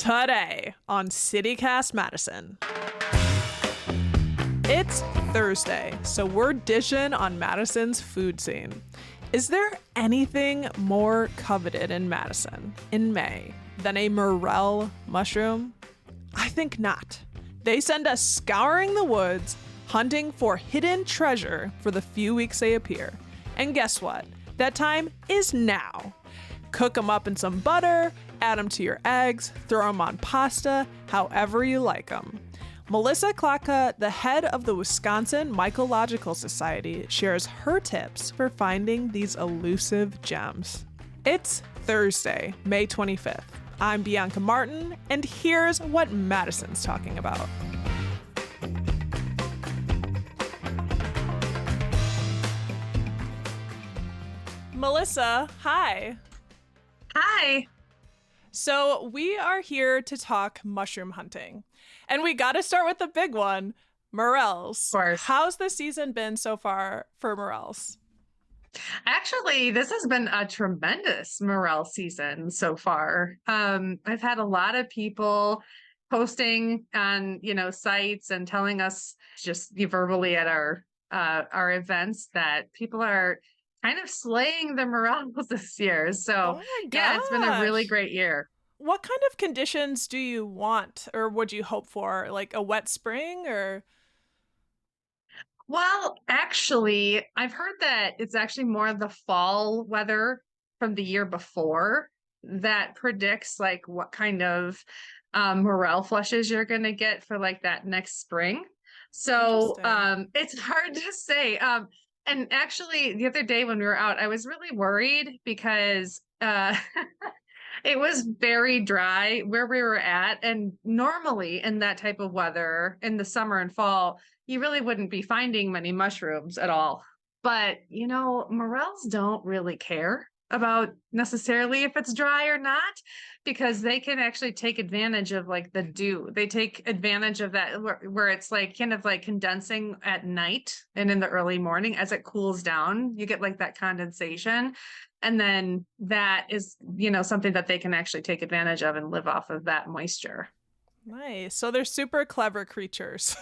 Today on CityCast Madison. It's Thursday, so we're dishing on Madison's food scene. Is there anything more coveted in Madison in May than a morel mushroom? I think not. They send us scouring the woods, hunting for hidden treasure for the few weeks they appear. And guess what? That time is now. Cook them up in some butter, add them to your eggs, throw them on pasta, however you like them. Melissa Klaka, the head of the Wisconsin Mycological Society, shares her tips for finding these elusive gems. It's Thursday, May 25th. I'm Bianca Martin, and here's what Madison's talking about. Melissa, hi. Hi. So we are here to talk mushroom hunting. And we got to start with the big one, morels. Of course. How's the season been so far for morels? Actually, this has been a tremendous morel season so far. I've had a lot of people posting on, sites and telling us just verbally at our events that people are kind of slaying the morels this year. So yeah, it's been a really great year. What kind of conditions do you want or would you hope for? Like a wet spring or? Well, actually, I've heard that it's actually more the fall weather from the year before that predicts like what kind of morel flushes you're going to get for like that next spring. So it's hard to say. And actually, the other day when we were out, I was really worried because it was very dry where we were at. And normally in that type of weather in the summer and fall, you really wouldn't be finding many mushrooms at all. But, morels don't really care about necessarily if it's dry or not, because they can actually take advantage of like the dew. They take advantage of that where it's like kind of like condensing at night and in the early morning as it cools down, you get like that condensation. And then that is, something that they can actually take advantage of and live off of that moisture. Nice. So they're super clever creatures.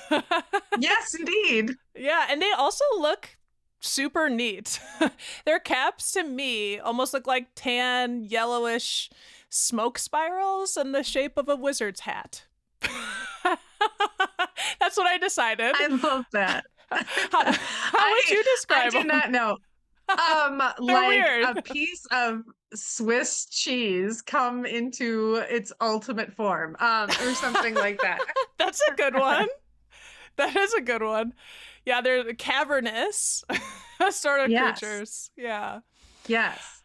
Yes, indeed. Yeah. And they also look super neat. Their caps to me almost look like tan, yellowish smoke spirals in the shape of a wizard's hat. That's what I decided. I love that. How would you describe them? I do not know. Like weird. A piece of Swiss cheese come into its ultimate form, or something like that. That's a good one. That is a good one. Yeah, they're cavernous sort of creatures. Yeah. Yes.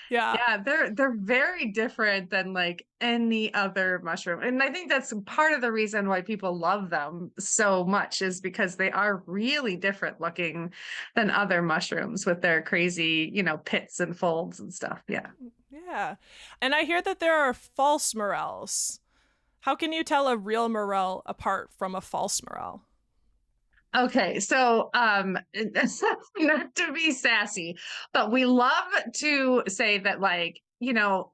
Yeah. Yeah, they're very different than like any other mushroom. And I think that's part of the reason why people love them so much is because they are really different looking than other mushrooms with their crazy, pits and folds and stuff. Yeah. Yeah. And I hear that there are false morels. How can you tell a real morel apart from a false morel? Okay, so not to be sassy, but we love to say that like,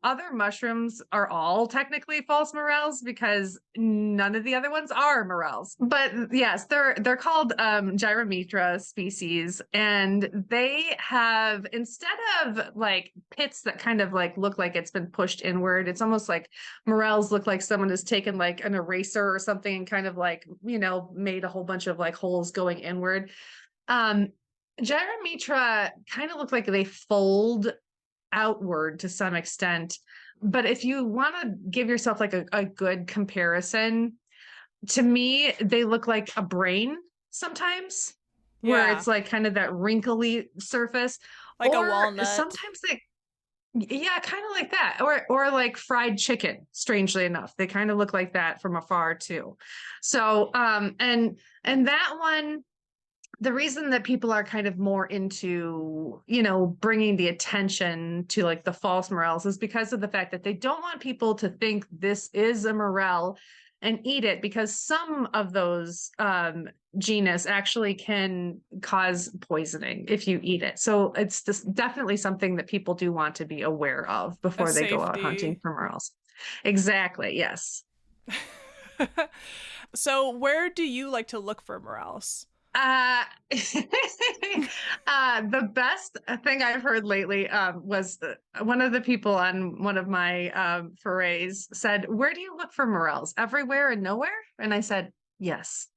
other mushrooms are all technically false morels because none of the other ones are morels. But yes, they're called Gyrometra species, and they have, instead of like pits that kind of like look like it's been pushed inward, it's almost like morels look like someone has taken like an eraser or something and kind of like, made a whole bunch of like holes going inward. Gyrometra kind of look like they fold outward to some extent. But if you want to give yourself like a good comparison, to me, they look like a brain sometimes, where it's like kind of that wrinkly surface. Like a walnut. Sometimes yeah, kind of like that. Or like fried chicken, strangely enough. They kind of look like that from afar too. So, and that one, the reason that people are kind of more into, bringing the attention to like the false morels is because of the fact that they don't want people to think this is a morel and eat it, because some of those genus actually can cause poisoning if you eat it. So it's definitely something that people do want to be aware of before they go out hunting for morels. Exactly. Yes. So where do you like to look for morels? Uh, the best thing I've heard lately was one of the people on one of my forays said, "Where do you look for morels? Everywhere and nowhere?" And I said, "Yes."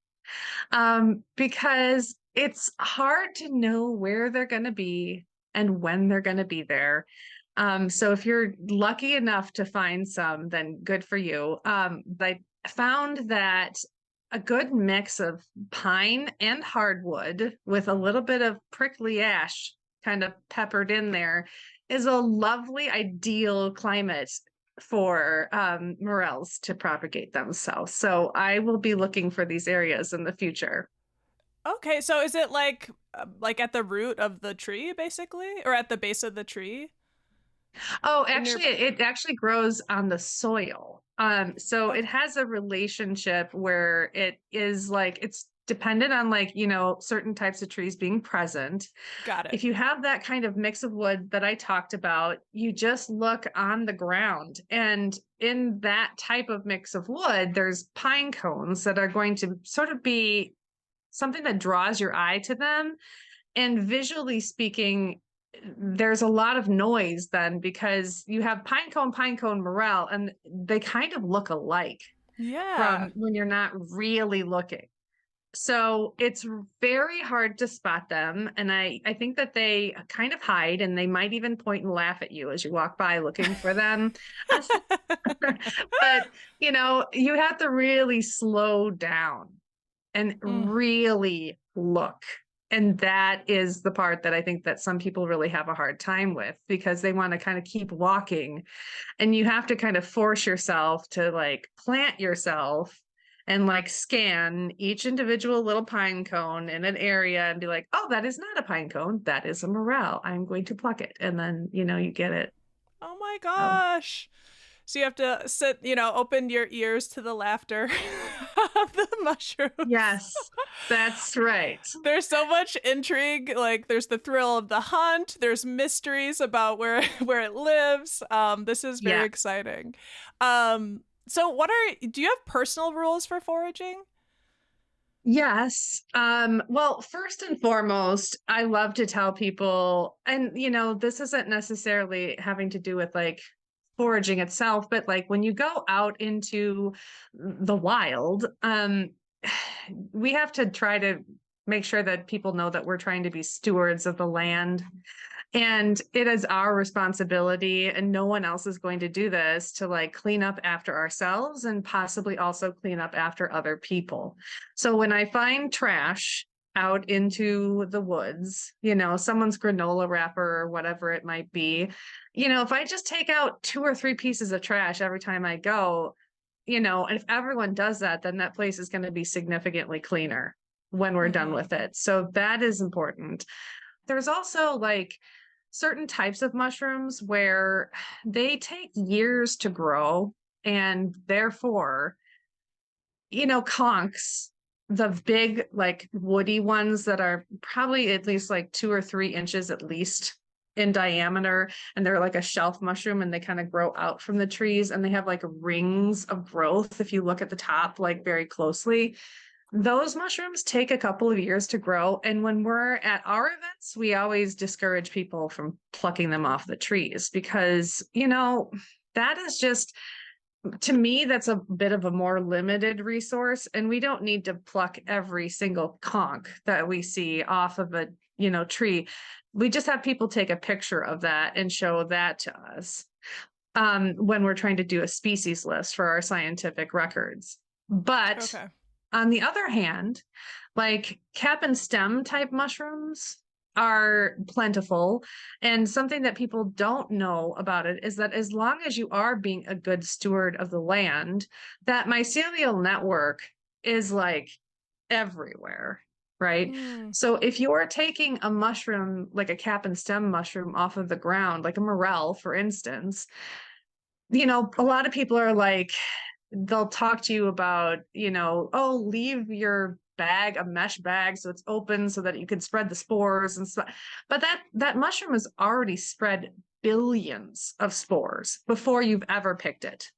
Because it's hard to know where they're going to be and when they're going to be there. So if you're lucky enough to find some, then good for you. I found that a good mix of pine and hardwood with a little bit of prickly ash kind of peppered in there is a lovely, ideal climate for morels to propagate themselves. So I will be looking for these areas in the future. Okay, so is it like at the root of the tree basically or at the base of the tree Oh, in your actually, it actually grows on the soil. So it Okay, has a relationship where it is like it's dependent on like, certain types of trees being present. got it. If you have that kind of mix of wood that I talked about, you just look on the ground. And in that type of mix of wood, there's pine cones that are going to sort of be something that draws your eye to them. And visually speaking, there's a lot of noise then because you have pine cone, morel, and they kind of look alike Yeah. from when you're not really looking. So it's very hard to spot them. And I think that they kind of hide and they might even point and laugh at you as you walk by looking for them. But, you have to really slow down and Mm. really look. And that is the part that I think that some people really have a hard time with because they want to kind of keep walking and you have to kind of force yourself to like plant yourself and like scan each individual little pine cone in an area and be like, oh, that is not a pine cone. That is a morel. I'm going to pluck it. And then, you get it. Oh my So, gosh. So you have to sit, open your ears to the laughter of the mushrooms. yes, that's right. There's so much intrigue. Like there's the thrill of the hunt. There's mysteries about where where it lives. This is very Yeah. exciting. So do you have personal rules for foraging? Yes. Well, first and foremost, I love to tell people, and this isn't necessarily having to do with like foraging itself, but like when you go out into the wild, we have to try to make sure that people know that we're trying to be stewards of the land and it is our responsibility, and no one else is going to do this to like clean up after ourselves and possibly also clean up after other people. So when I find trash out into the woods, someone's granola wrapper or whatever it might be, if I just take out two or three pieces of trash every time I go, and if everyone does that, then that place is going to be significantly cleaner when we're done Mm-hmm. with it. So that is important. There's also like certain types of mushrooms where they take years to grow and therefore, conchs, the big like woody ones that are probably at least like 2 or 3 inches at least in diameter and they're like a shelf mushroom and they kind of grow out from the trees and they have like rings of growth if you look at the top like very closely. Those mushrooms take a couple of years to grow. And when we're at our events, we always discourage people from plucking them off the trees because, that is just, to me, that's a bit of a more limited resource. And we don't need to pluck every single conch that we see off of a, tree. We just have people take a picture of that and show that to us when we're trying to do a species list for our scientific records. But Okay. on the other hand, like cap and stem type mushrooms are plentiful. And something that people don't know about it is that as long as you are being a good steward of the land, that mycelial network is like everywhere. Right. Mm. So if you're taking a mushroom, like a cap and stem mushroom off of the ground, like a morel, for instance, a lot of people are like, they'll talk to you about, oh, leave your bag a mesh bag so it's open so that you can spread the spores and stuff. But that mushroom has already spread billions of spores before you've ever picked it.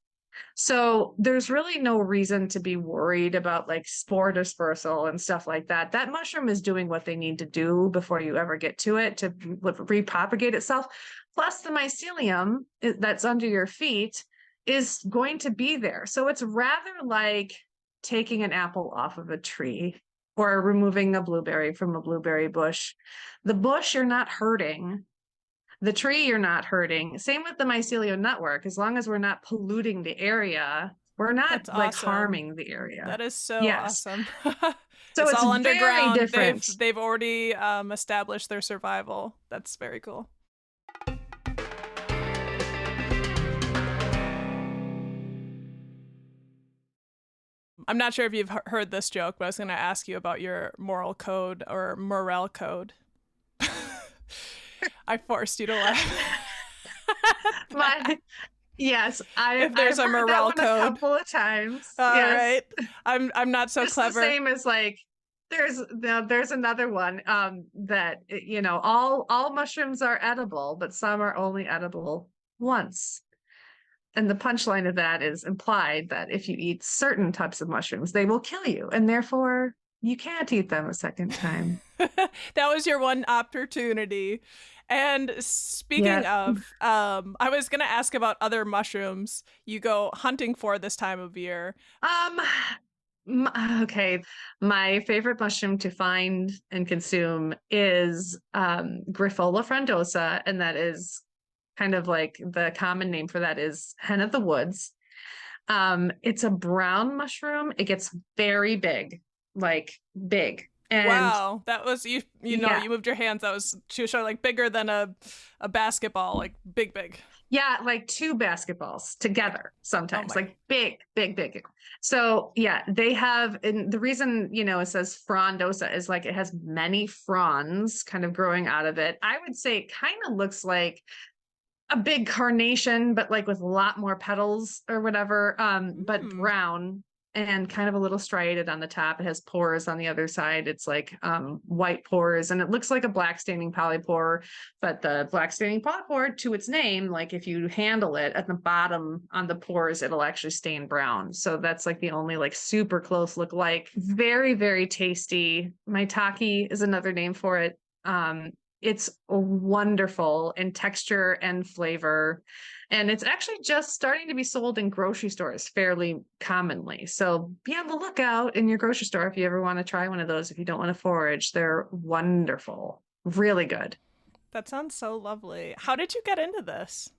So there's really no reason to be worried about like spore dispersal and stuff like that. That mushroom is doing what they need to do before you ever get to it to repropagate itself. Plus, the mycelium that's under your feet is going to be there. So it's rather like taking an apple off of a tree or removing a blueberry from a blueberry bush. The bush you're not hurting, the tree you're not hurting. Same with the mycelial network. As long as we're not polluting the area, we're not That's like awesome. harming the area. That is so Yes. awesome. So It's it's all very underground. different. They've already established their survival. That's very cool. I'm not sure if you've heard this joke, but I was going to ask you about your moral code or morel code. I forced you to laugh. My yes, If I've there's a heard that morel one a code. couple of times. All Yes. right. I'm not so Just the clever. same as like there's another one that all mushrooms are edible, but some are only edible once. And the punchline of that is implied that if you eat certain types of mushrooms, they will kill you, and therefore you can't eat them a second time. That was your one opportunity. And speaking Yeah. of, I was gonna ask about other mushrooms you go hunting for this time of year. Um, okay. My favorite mushroom to find and consume is Grifola frondosa, and that is kind of like the common name for that is hen of the woods. It's a brown mushroom. It gets very big, like big. And Wow, that was you. You know, yeah, you moved your hands. That was she was showing like bigger than a basketball, like big, big. yeah, like two basketballs together Oh sometimes, my. like big, big, big. So yeah, they have, and the reason, it says frondosa is like it has many fronds kind of growing out of it. I would say it kind of looks like a big carnation, but like with a lot more petals or whatever, but Hmm. brown and kind of a little striated on the top. It has pores on the other side. It's like white pores, and it looks like a black staining polypore, but the black staining polypore, to its name, like if you handle it at the bottom on the pores, it'll actually stain brown. So that's like the only like super close look like. Very, very tasty. Maitake is another name for it. It's wonderful in texture and flavor. And it's actually just starting to be sold in grocery stores fairly commonly. So be on the lookout in your grocery store if you ever want to try one of those. If you don't want to forage, they're wonderful. Really good. That sounds so lovely. How did you get into this?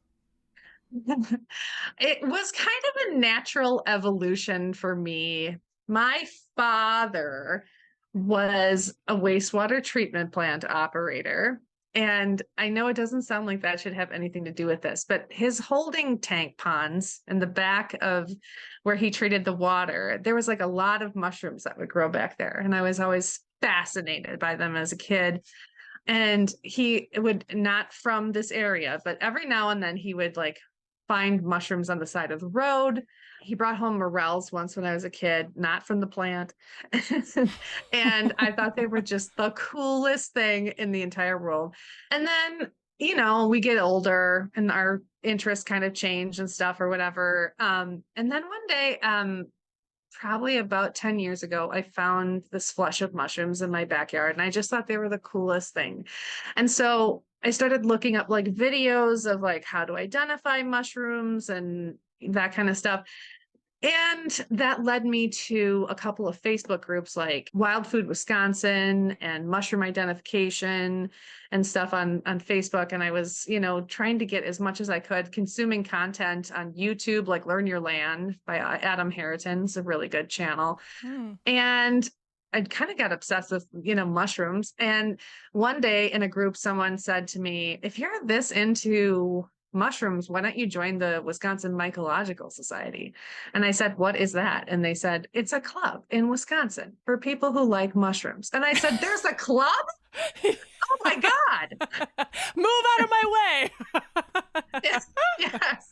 It was kind of a natural evolution for me. My father was a wastewater treatment plant operator. And I know it doesn't sound like that should have anything to do with this, but his holding tank ponds in the back of where he treated the water, there was like a lot of mushrooms that would grow back there. And I was always fascinated by them as a kid. And he would not from this area, but every now and then he would like find mushrooms on the side of the road. He brought home morels once when I was a kid, not from the plant. And I thought they were just the coolest thing in the entire world. And then, we get older and our interests kind of change and stuff or whatever. And then one day, probably about 10 years ago, I found this flush of mushrooms in my backyard, and I just thought they were the coolest thing. And so I started looking up like videos of like how to identify mushrooms and that kind of stuff. And that led me to a couple of Facebook groups like Wild Food Wisconsin and Mushroom Identification and stuff on Facebook. And I was, trying to get as much as I could, consuming content on YouTube, like Learn Your Land by Adam Harriton. It's a really good channel. Hmm. And I kind of got obsessed with, mushrooms. And one day in a group, someone said to me, if you're this into mushrooms, why don't you join the Wisconsin Mycological Society? And I said, what is that? And they said, it's a club in Wisconsin for people who like mushrooms. And I said, there's a club? Oh my God. Move out of my way. Yes. Yes.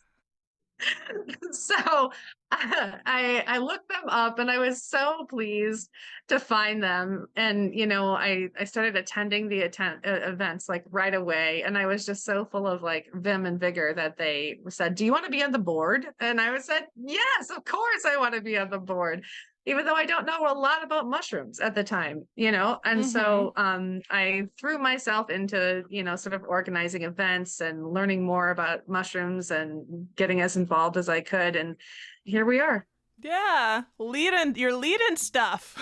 So I looked them up and I was so pleased to find them. And, I started attending the events like right away. And I was just so full of like vim and vigor that they said, "Do you want to be on the board?" And I was said, "Yes, of course I want to be on the board." Even though I don't know a lot about mushrooms at the time, and Mm-hmm. so I threw myself into, sort of organizing events and learning more about mushrooms and getting as involved as I could. And here we are. Yeah, you're leading stuff.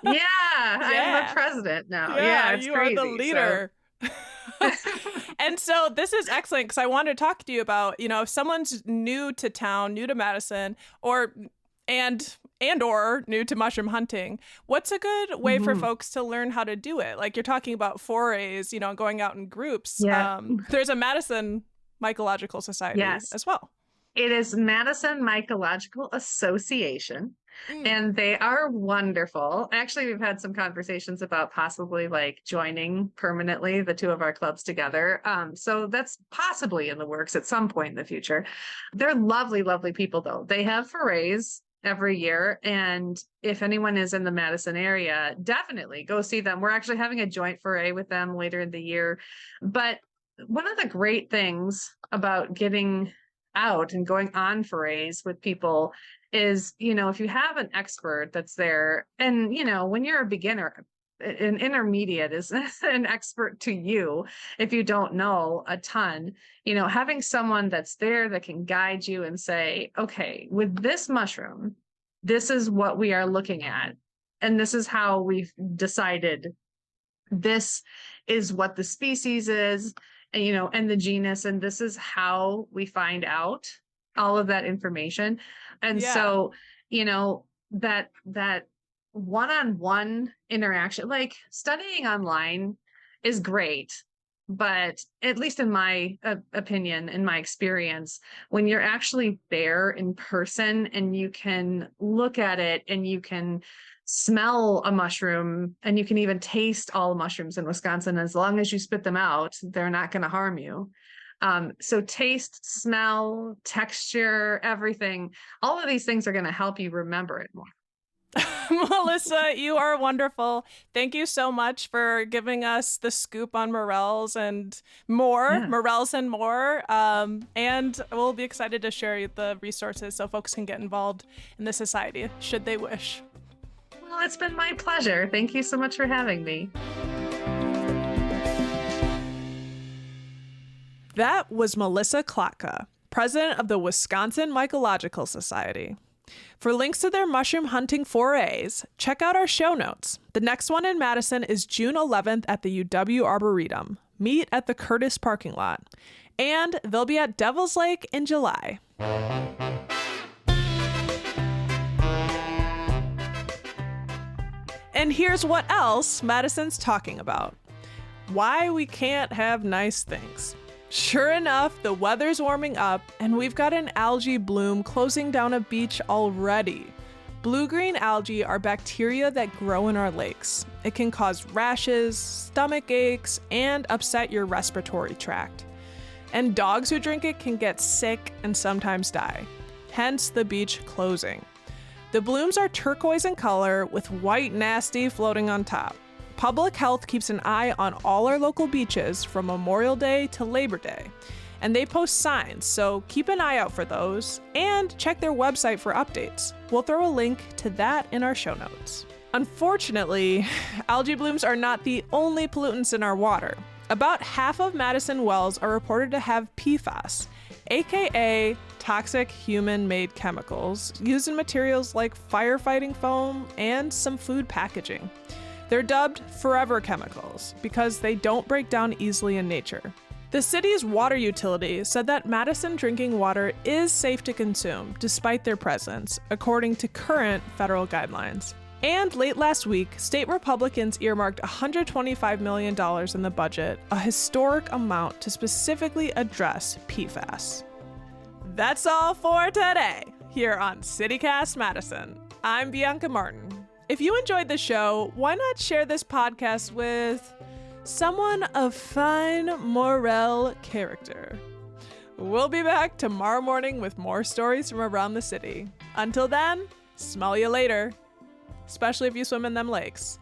Yeah, I'm the Yeah. president now. Yeah, Yeah, it's you are the crazy. So, leader. And so this is excellent because I wanted to talk to you about, if someone's new to town, new to Madison, or or new to mushroom hunting, what's a good way for mhm. folks to learn how to do it? Like you're talking about forays, going out in groups. Yeah, There's a Madison Mycological Society yes. as well. It is Madison Mycological Association, Mm. and they are wonderful. Actually, we've had some conversations about possibly like joining permanently the two of our clubs together. So that's possibly in the works at some point in the future. They're lovely, lovely people, though. They have forays every year. And if anyone is in the Madison area, definitely go see them. We're actually having a joint foray with them later in the year. But one of the great things about getting out and going on forays with people is, if you have an expert that's there, and, when you're a beginner, an intermediate is an expert to you if you don't know a ton, having someone that's there that can guide you and say, okay, with this mushroom, this is what we are looking at. And this is how we've decided this is what the species is, and, and the genus, and this is how we find out all of that information. And Yeah. so, that one-on-one interaction, like studying online is great, but at least in my opinion, in my experience, when you're actually there in person and you can look at it and you can smell a mushroom and you can even taste all mushrooms in Wisconsin. As long as you spit them out, they're not going to harm you. So taste, smell, texture, everything, all of these things are going to help you remember it more. Melissa, you are wonderful. Thank you so much for giving us the scoop on Yeah. Morels and more. And we'll be excited to share the resources so folks can get involved in the society should they wish. Well, it's been my pleasure. Thank you so much for having me. That was Melissa Klatka, president of the Wisconsin Mycological Society. For links to their mushroom hunting forays, check out our show notes. The next one in Madison is June 11th at the UW Arboretum. Meet at the Curtis parking lot. And they'll be at Devil's Lake in July. And here's what else Madison's talking about. Why we can't have nice things. Sure enough, the weather's warming up, and we've got an algae bloom closing down a beach already. Blue-green algae are bacteria that grow in our lakes. It can cause rashes, stomach aches, and upset your respiratory tract. And dogs who drink it can get sick and sometimes die. Hence the beach closing. The blooms are turquoise in color with white nasty floating on top. Public Health keeps an eye on all our local beaches from Memorial Day to Labor Day, and they post signs, so keep an eye out for those, and check their website for updates. We'll throw a link to that in our show notes. Unfortunately, algae blooms are not the only pollutants in our water. About half of Madison wells are reported to have PFAS, aka toxic human-made chemicals, used in materials like firefighting foam and some food packaging. They're dubbed forever chemicals because they don't break down easily in nature. The city's water utility said that Madison drinking water is safe to consume despite their presence, according to current federal guidelines. And late last week, state Republicans earmarked $125 million in the budget, a historic amount to specifically address PFAS. That's all for today here on CityCast Madison. I'm Bianca Martin. If you enjoyed the show, why not share this podcast with someone of fine morel character? We'll be back tomorrow morning with more stories from around the city. Until then, smell you later. Especially if you swim in them lakes.